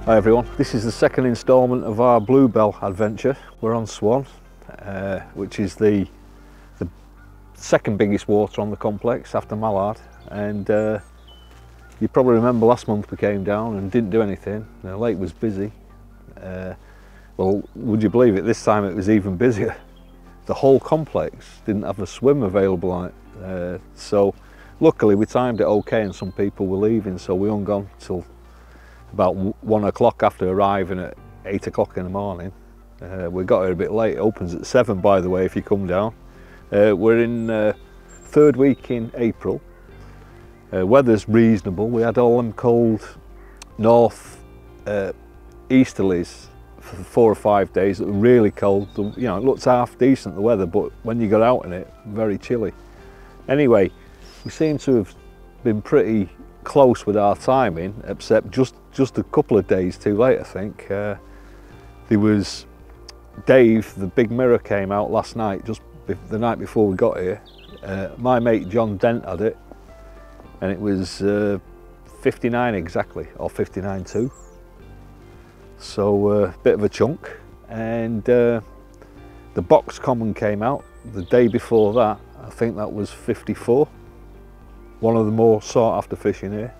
Hi everyone, this is the second instalment of our Bluebell adventure. We're on Swan, which is the second biggest water on the complex after Mallard, and you probably remember last month we came down and didn't do anything. The lake was busy. Well, would you believe it, this time it was even busier. The whole complex didn't have a swim available on it, so luckily we timed it okay and some people were leaving, so we hung on till about 1 o'clock after arriving at 8 o'clock in the morning. We got here a bit late. It opens at 7, by the way, if you come down. We're in third week in April. Weather's reasonable. We had all them cold north easterlies for 4 or 5 days that were really cold. You know, it looked half decent, the weather, but when you got out in it, very chilly. Anyway, we seem to have been pretty close with our timing, except just a couple of days too late, I think. There was Dave, the big mirror, came out last night, just the night before we got here. My mate John Dent had it, and it was 59 exactly, or 59.2. So a bit of a chunk. And the box common came out the day before that. I think that was 54. One of the more sought after fish in here.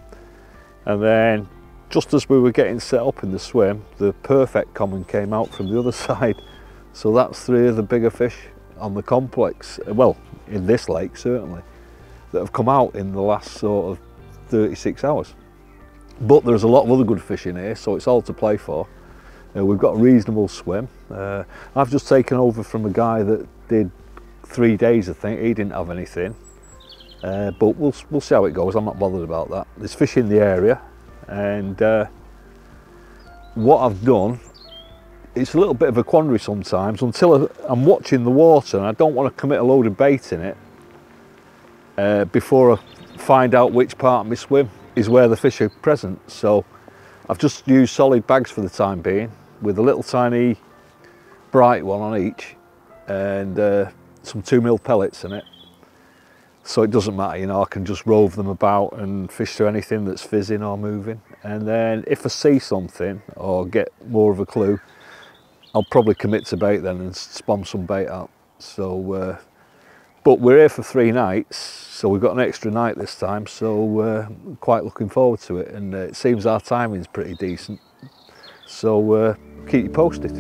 And then just as we were getting set up in the swim, the perfect common came out from the other side. So that's 3 of the bigger fish on the complex, well, in this lake certainly, that have come out in the last sort of 36 hours. But there's a lot of other good fish in here, so it's all to play for. We've got a reasonable swim. I've just taken over from a guy that did 3 days, I think. He didn't have anything. But we'll see how it goes. I'm not bothered about that. There's fish in the area, and what I've done, it's a little bit of a quandary sometimes until I'm watching the water and I don't want to commit a load of bait in it before I find out which part of my swim is where the fish are present. So I've just used solid bags for the time being, with a little tiny bright one on each and some 2mm pellets in it. So it doesn't matter, you know, I can just rove them about and fish through anything that's fizzing or moving. And then if I see something or get more of a clue, I'll probably commit to bait then and spam some bait out. So, but we're here for 3 nights, so we've got an extra night this time, so quite looking forward to it. And it seems our timing's pretty decent. So keep you posted.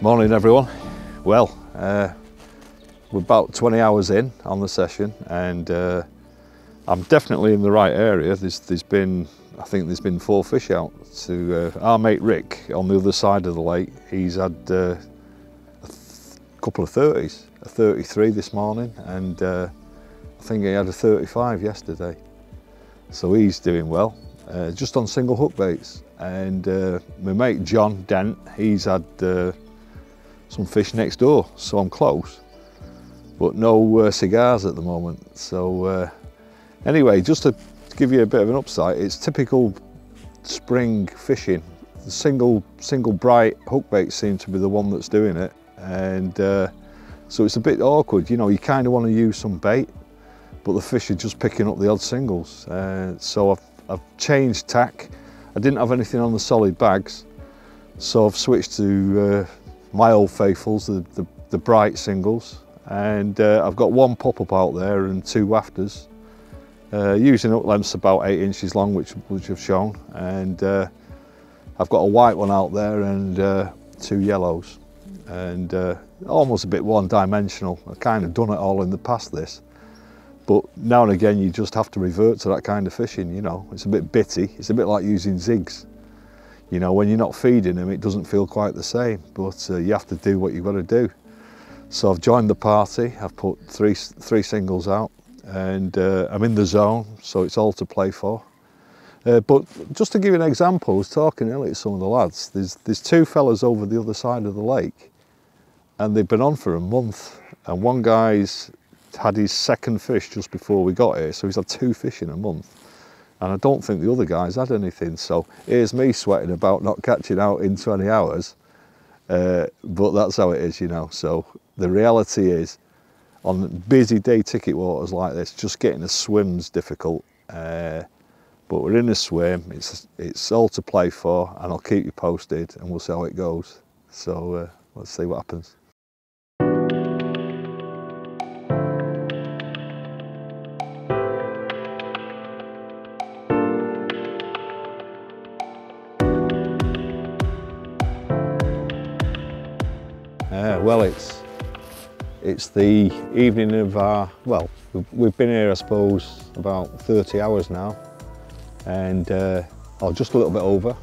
Morning everyone. Well, we're about 20 hours in on the session, and I'm definitely in the right area. I think there's been 4 fish out. To our mate Rick on the other side of the lake, he's had a couple of 30s, a 33 this morning, and I think he had a 35 yesterday. So he's doing well, just on single hook baits. And my mate John Dent, he's had some fish next door, so I'm close, but no cigars at the moment. So anyway, just to give you a bit of an upside, it's typical spring fishing. The single bright hook bait seems to be the one that's doing it, and so it's a bit awkward, you know. You kind of want to use some bait, but the fish are just picking up the odd singles. So I've changed tack. I didn't have anything on the solid bags, so I've switched to my old faithfuls, the bright singles, and I've got 1 pop-up out there and 2 wafters, using hook lengths about 8 inches long, which I've shown, and I've got a white one out there and 2 yellows. and almost a bit one-dimensional. I've kind of done it all in the past, this, but now and again you just have to revert to that kind of fishing, you know. It's a bit bitty, it's a bit like using zigs. You know, when you're not feeding them, it doesn't feel quite the same, but you have to do what you've got to do. So I've joined the party, I've put three singles out, and I'm in the zone, so it's all to play for. But just to give you an example, I was talking earlier to some of the lads, there's two fellas over the other side of the lake, and they've been on for a month, and one guy's had his second fish just before we got here, so he's had 2 fish in a month. And I don't think the other guys had anything, so here's me sweating about not catching out in 20 hours, but that's how it is, you know. So the reality is, on busy day ticket waters like this, just getting a swim's difficult, but we're in a swim, it's all to play for, and I'll keep you posted and we'll see how it goes. So let's see what happens. Well, it's the evening of our, well, we've been here I suppose about 30 hours now, and or just a little bit over.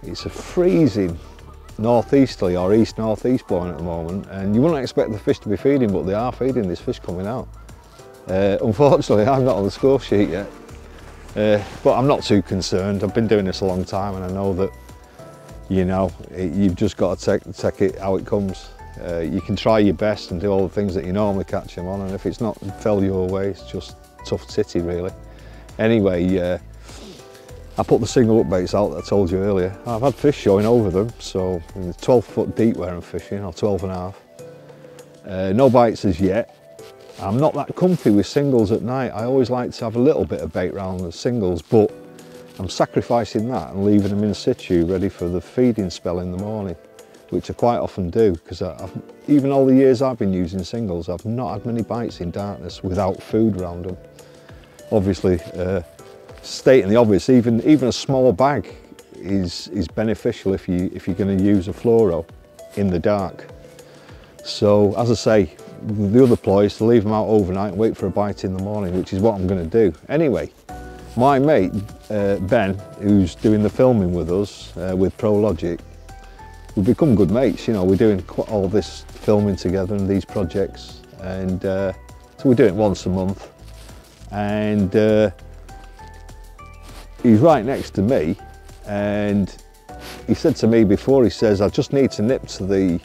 It's a freezing northeasterly or east-northeast blowing at the moment, and you wouldn't expect the fish to be feeding, but they are feeding. There's fish coming out. Unfortunately, I'm not on the score sheet yet, but I'm not too concerned. I've been doing this a long time, and I know that, you know, you've just got to take it how it comes. You can try your best and do all the things that you normally catch them on, and if it's not fell your way, it's just tough titty really. Anyway, I put the single up baits out that I told you earlier. I've had fish showing over them, so 12 foot deep where I'm fishing, or 12 and a half. No bites as yet. I'm not that comfy with singles at night. I always like to have a little bit of bait round the singles, but I'm sacrificing that and leaving them in situ ready for the feeding spell in the morning, which I quite often do, because even all the years I've been using singles, I've not had many bites in darkness without food around them. Obviously, stating the obvious, even a small bag is beneficial if you're going to use a fluoro in the dark. So as I say, the other ploy is to leave them out overnight and wait for a bite in the morning, which is what I'm going to do. Anyway, my mate Ben, who's doing the filming with us with Prologic, we've become good mates. You know, we're doing all this filming together and these projects, and so we do it once a month. And he's right next to me, and he said to me before, he says, I just need to nip to the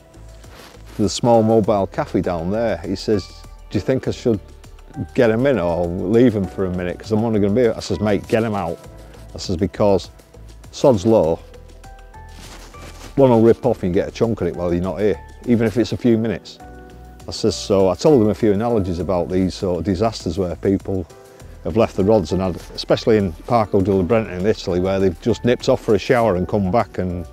small mobile cafe down there. He says, do you think I should get him in or leave him for a minute, because I'm only going to be here? I says, mate, get him out. I says, because sod's law, one will rip off and you get a chunk of it while you're not here, even if it's a few minutes. I says, so I told him a few analogies about these sort of disasters where people have left the rods and had, especially in Parco della Brenta in Italy, where they've just nipped off for a shower and come back and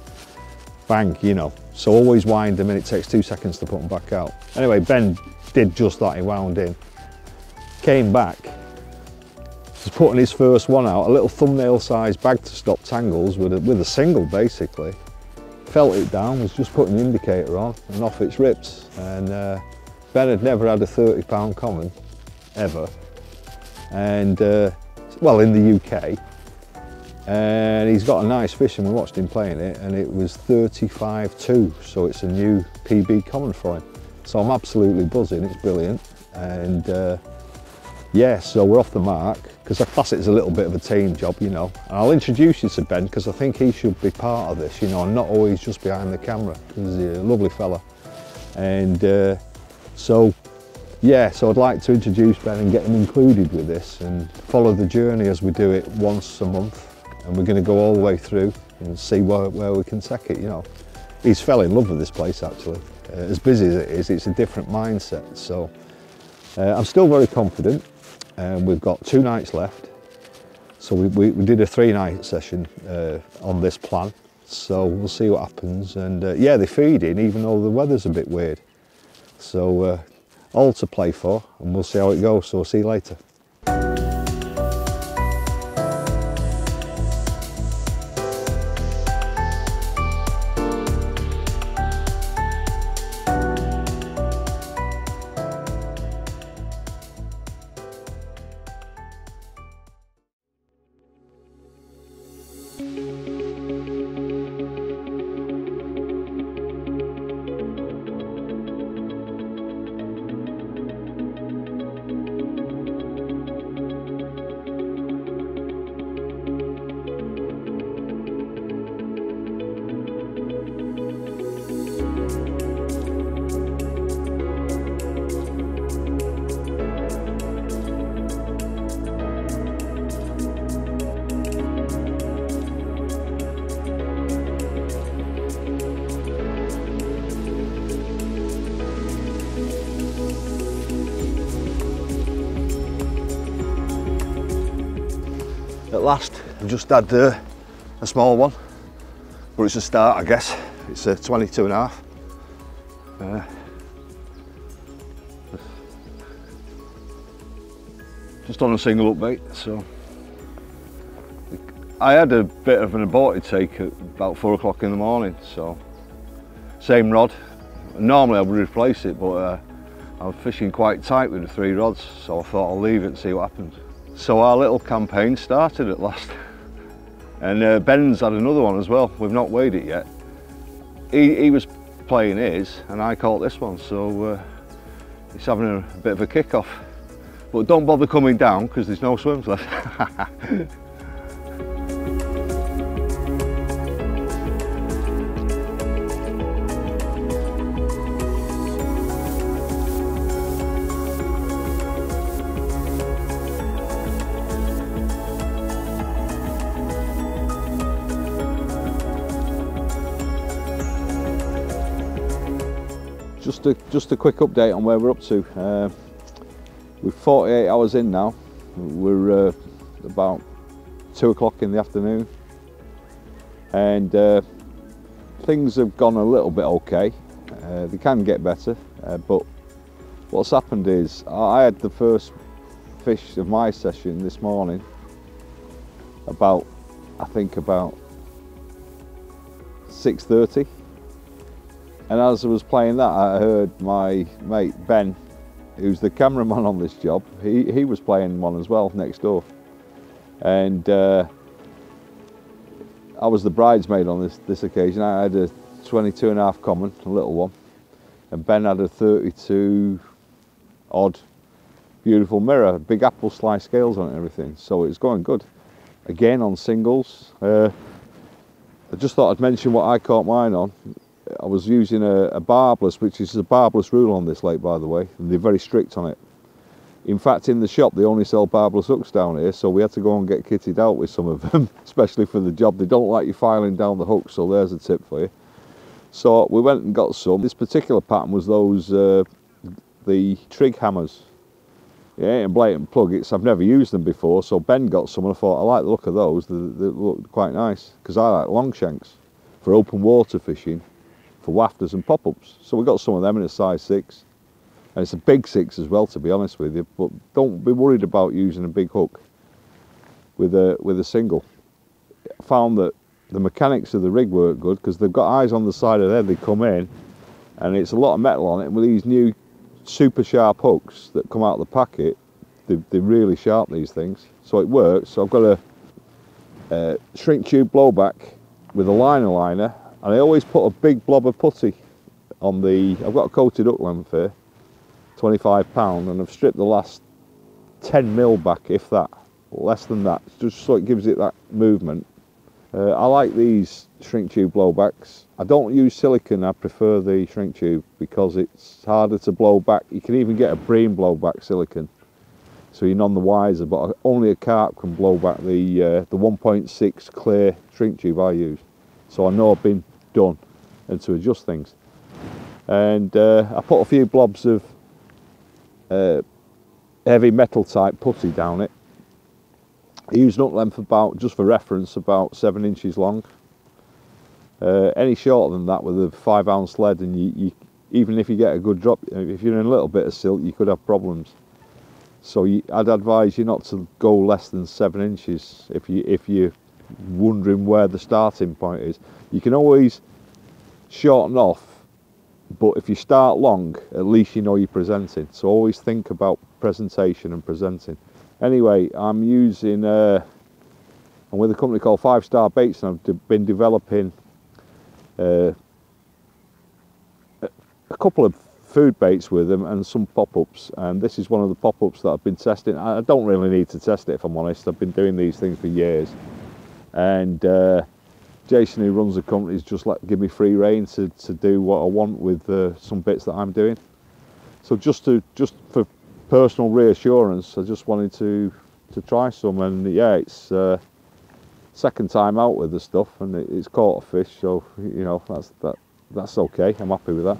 bang, you know. So always wind them in, it takes 2 seconds to put them back out. Anyway, Ben did just that, he wound in, came back, was putting his first one out, a little thumbnail sized bag to stop tangles with a single basically. Felt it down, was just putting the indicator on, and off it's ripped. And Ben had never had a 30-pound common, ever. And, well, in the UK. And he's got a nice fish, and we watched him playing it, and it was 35.2, so it's a new PB common for him. So I'm absolutely buzzing, it's brilliant. And yeah, so we're off the mark, because I class it as a little bit of a team job, you know. And I'll introduce you to Ben, because I think he should be part of this, you know, and not always just behind the camera, because he's a lovely fella. And so, yeah, so I'd like to introduce Ben and get him included with this and follow the journey as we do it once a month. And we're going to go all the way through and see where we can take it, you know. He's fell in love with this place, actually. As busy as it is, it's a different mindset. So I'm still very confident. We've got 2 nights left. So we did a 3-night session on this plan. So we'll see what happens. And yeah, they're feeding, even though the weather's a bit weird. So all to play for, and we'll see how it goes. So see you later. I've just had a small one, but it's a start, I guess. It's a 22.5. Just on a single up bait, so. I had a bit of an aborted take at about 4 o'clock in the morning, so same rod. Normally I would replace it, but I was fishing quite tight with the 3 rods, so I thought I'll leave it and see what happens. So our little campaign started at last, and Ben's had another one as well. We've not weighed it yet. He was playing his, and I caught this one, so he's having a bit of a kick-off. But don't bother coming down because there's no swims left. Just a quick update on where we're up to. We're 48 hours in now. We're about 2 o'clock in the afternoon, and things have gone a little bit okay. They can get better, but what's happened is I had the first fish of my session this morning about, I think about 6:30. And as I was playing that, I heard my mate Ben, who's the cameraman on this job, he was playing one as well next door. And I was the bridesmaid on this occasion. I had a 22.5 common, a little one, and Ben had a 32 odd, beautiful mirror, big apple slice scales on it and everything. So it's going good. Again on singles. I just thought I'd mention what I caught mine on. I was using a barbless, which is a barbless rule on this lake, by the way, and they're very strict on it. In fact, in the shop they only sell barbless hooks down here, so we had to go and get kitted out with some of them, especially for the job. They don't like you filing down the hook, so there's a tip for you. So we went and got some. This particular pattern was those the trig hammers. Yeah, and blatant plug. I've never used them before, so Ben got some and I thought I like the look of those. They look quite nice, because I like long shanks for open water fishing, for wafters and pop-ups. So we got some of them in a size 6, and it's a big 6 as well, to be honest with you. But don't be worried about using a big hook with a single. I found that the mechanics of the rig work good, because they've got eyes on the side of there. They come in and it's a lot of metal on it, and with these new super sharp hooks that come out of the packet, they're really sharp, these things. So it works. So I've got a shrink tube blowback with a liner, and I always put a big blob of putty on the, I've got a coated hook length here, 25 pound, and I've stripped the last 10 mil back, if that, less than that, just so it gives it that movement. I like these shrink tube blowbacks. I don't use silicone, I prefer the shrink tube because it's harder to blow back. You can even get a bream blowback silicone, so you're none the wiser, but only a carp can blow back the 1.6 clear shrink tube I use. So I know I've been done and to adjust things. And I put a few blobs of heavy metal type putty down it. I use an hook length about, just for reference, about 7 inches long. Any shorter than that with a 5 ounce lead, and you even if you get a good drop, if you're in a little bit of silt, you could have problems. So I'd advise you not to go less than 7 inches if you're wondering where the starting point is. You can always shorten off, but if you start long, at least you know you're presenting. So always think about presentation and presenting. Anyway, I'm using, I'm with a company called 5 Star Baits, and I've been developing a couple of food baits with them and some pop-ups, and this is one of the pop-ups that I've been testing. I don't really need to test it, if I'm honest. I've been doing these things for years, and Jason, who runs the company, has just give me free rein to do what I want with some bits that I'm doing. So just for personal reassurance, I just wanted to try some, and yeah, it's second time out with the stuff, and it's caught a fish, so you know that's okay. I'm happy with that.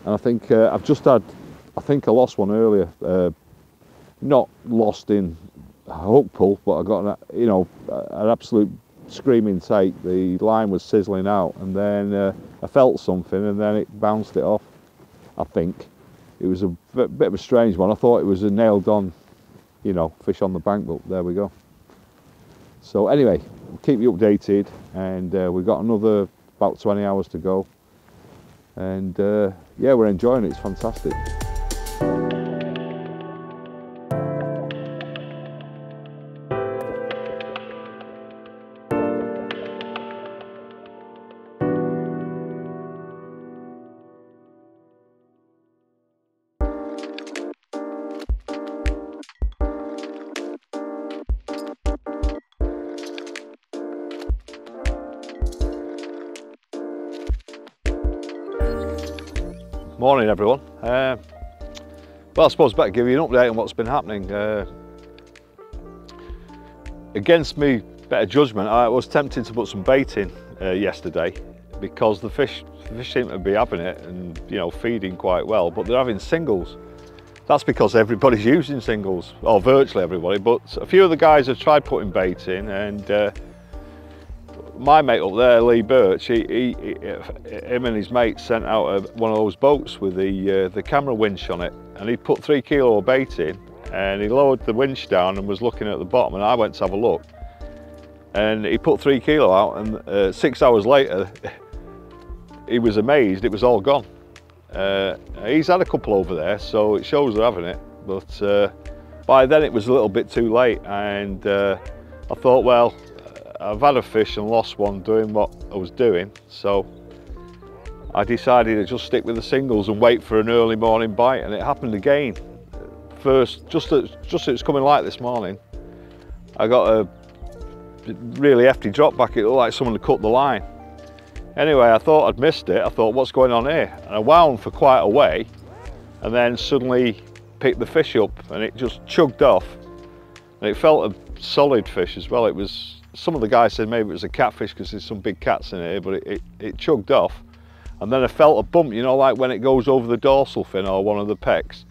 And I think I've just had, I think I lost one earlier, not lost in hook pull, but I got an, you know, an absolute screaming take. The line was sizzling out, and then I felt something, and then it bounced it off. I think it was a bit of a strange one. I thought it was a nailed on, you know, fish on the bank, but there we go. So anyway, we'll keep you updated, and we've got another about 20 hours to go, and yeah, we're enjoying it. It's fantastic. Morning everyone. Well, I suppose better give you an update on what's been happening. Against me better judgment, I was tempted to put some bait in yesterday, because the fish seem to be having it and, you know, feeding quite well, but they're having singles. That's because everybody's using singles, or virtually everybody, but a few of the guys have tried putting bait in, and my mate up there, Lee Birch, him and his mate sent out one of those boats with the camera winch on it, and he put 3 kilo of bait in, and he lowered the winch down and was looking at the bottom, and I went to have a look, and he put 3 kilo out, and 6 hours later he was amazed it was all gone. He's had a couple over there, so it shows they're having it, but by then it was a little bit too late, and I thought, well, I've had a fish and lost one doing what I was doing, so I decided to just stick with the singles and wait for an early morning bite, and it happened again. First, just as it's coming light this morning, I got a really hefty drop back. It looked like someone had cut the line. Anyway, I thought I'd missed it. I thought, what's going on here? And I wound for quite a way, and then suddenly picked the fish up, and it just chugged off, and it felt a solid fish as well. It was, some of the guys said maybe it was a catfish because there's some big cats in here, but it chugged off, and then I felt a bump, you know, like when it goes over the dorsal fin or one of the pecks,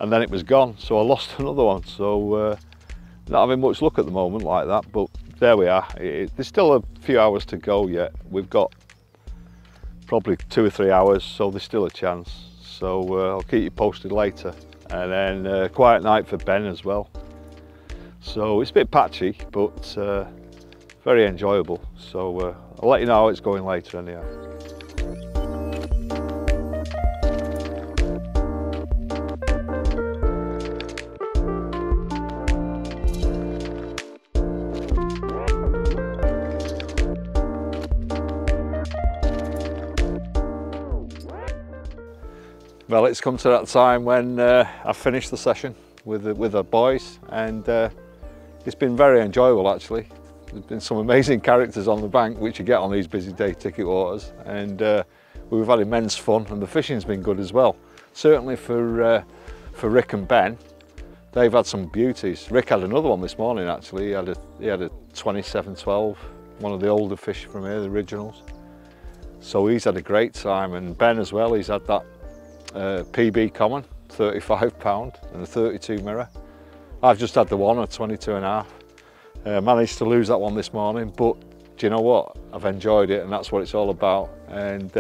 and then it was gone. So I lost another one. So not having much luck at the moment like that, but there we are. There's still a few hours to go yet. We've got probably 2 or 3 hours, so there's still a chance. So I'll keep you posted later. And then quiet night for Ben as well. So it's a bit patchy, but very enjoyable. So I'll let you know how it's going later anyhow. Well, it's come to that time when I've finished the session with the boys, and it's been very enjoyable actually. There's been some amazing characters on the bank, which you get on these busy day ticket waters, and we've had immense fun, and the fishing's been good as well. Certainly for Rick and Ben, they've had some beauties. Rick had another one this morning actually. He had a 27-12, one of the older fish from here, the originals. So he's had a great time, and Ben as well, he's had that PB common, 35 pound, and a 32 mirror. I've just had the one, a 22.5. Managed to lose that one this morning, but do you know what? I've enjoyed it, and that's what it's all about, and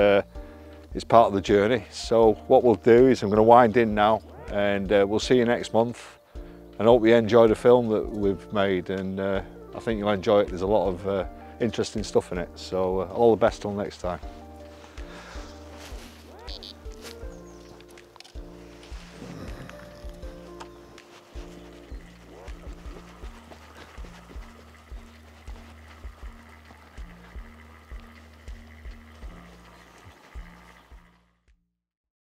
it's part of the journey. So what we'll do is I'm going to wind in now, and we'll see you next month, and hope you enjoy the film that we've made, and I think you'll enjoy it. There's a lot of interesting stuff in it, so all the best till next time.